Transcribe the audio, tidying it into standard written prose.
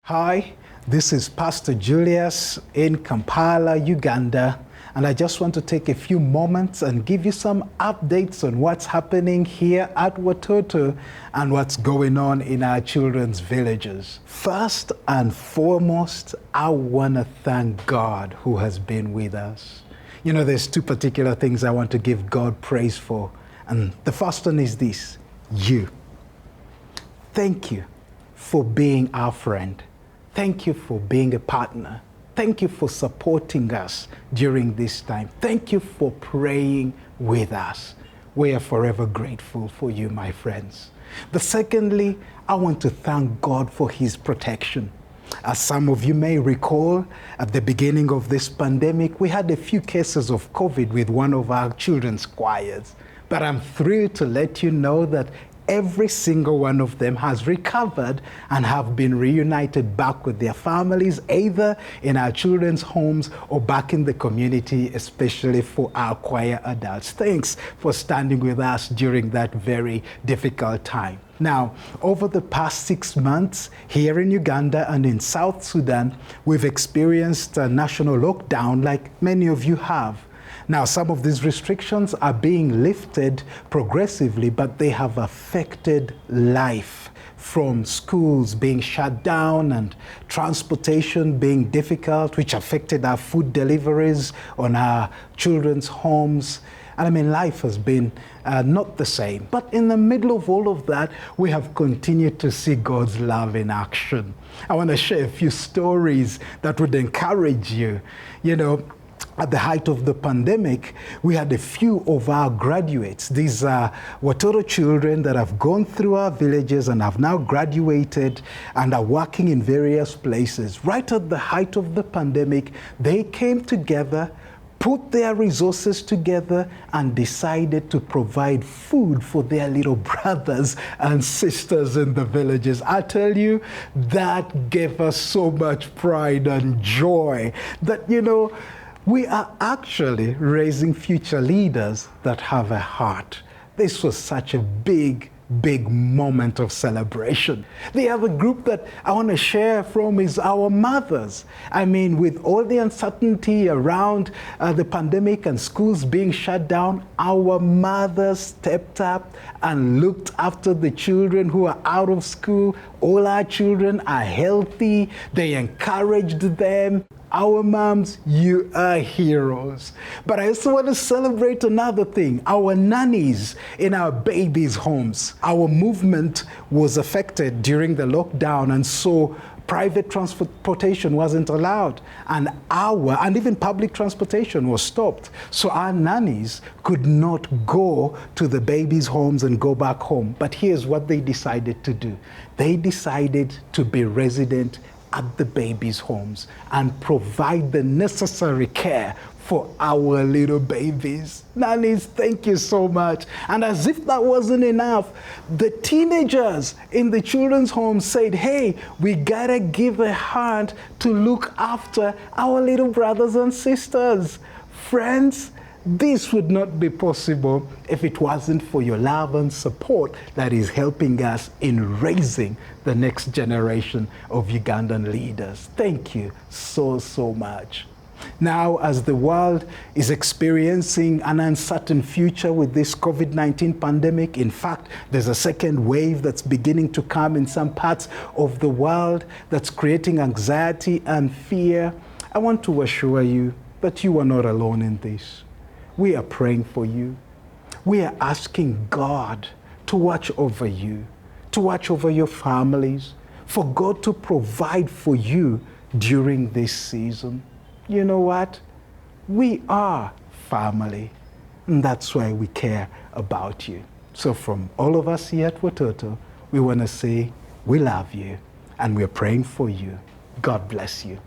Hi, this is Pastor Julius in Kampala, Uganda, and I just want to take a few moments and give you some updates on what's happening here at Watoto and what's going on in our children's villages. First and foremost, I want to thank God who has been with us. You know, there's two particular things I want to give God praise for, and the first one is this: you. Thank you for being our friend. Thank you for being a partner. Thank you for supporting us during this time. Thank you for praying with us. We are forever grateful for you, my friends. But secondly, I want to thank God for His protection. As some of you may recall, at the beginning of this pandemic, we had a few cases of COVID with one of our children's choirs. But I'm thrilled to let you know that every single one of them has recovered and have been reunited back with their families, either in our children's homes or back in the community, especially for our choir adults. Thanks for standing with us during that very difficult time. Now, over the past 6 months, here in Uganda and in South Sudan, we've experienced a national lockdown like many of you have. Now, some of these restrictions are being lifted progressively, but they have affected life, from schools being shut down and transportation being difficult, which affected our food deliveries on our children's homes. And I mean, life has been not the same. But in the middle of all of that, we have continued to see God's love in action. I want to share a few stories that would encourage you. You know, at the height of the pandemic, we had a few of our graduates. These are Watoto children that have gone through our villages and have now graduated and are working in various places. Right at the height of the pandemic, they came together, put their resources together, and decided to provide food for their little brothers and sisters in the villages. I tell you, that gave us so much pride and joy that, you know, we are actually raising future leaders that have a heart. This was such a big moment of celebration. The other group that I want to share from is our mothers. I mean, with all the uncertainty around the pandemic and schools being shut down, our mothers stepped up and looked after the children who are out of school. All our children are healthy. They encouraged them. Our moms, you are heroes. But I also want to celebrate another thing: our nannies in our babies' homes. Our movement was affected during the lockdown, and so private transportation wasn't allowed, and even public transportation was stopped. So our nannies could not go to the babies' homes and go back home. But here's what they decided to do. They decided to be resident at the babies' homes and provide the necessary care for our little babies. Nannies, thank you so much. And as if that wasn't enough, the teenagers in the children's home said, hey, we gotta give a hand to look after our little brothers and sisters. Friends, this would not be possible if it wasn't for your love and support that is helping us in raising the next generation of Ugandan leaders. Thank you so much. Now, as the world is experiencing an uncertain future with this COVID-19 pandemic, in fact, there's a second wave that's beginning to come in some parts of the world that's creating anxiety and fear. I want to assure you that you are not alone in this. We are praying for you. We are asking God to watch over you, to watch over your families, for God to provide for you during this season. You know what? We are family, and that's why we care about you. So from all of us here at Watoto, we want to say we love you, and we're praying for you. God bless you.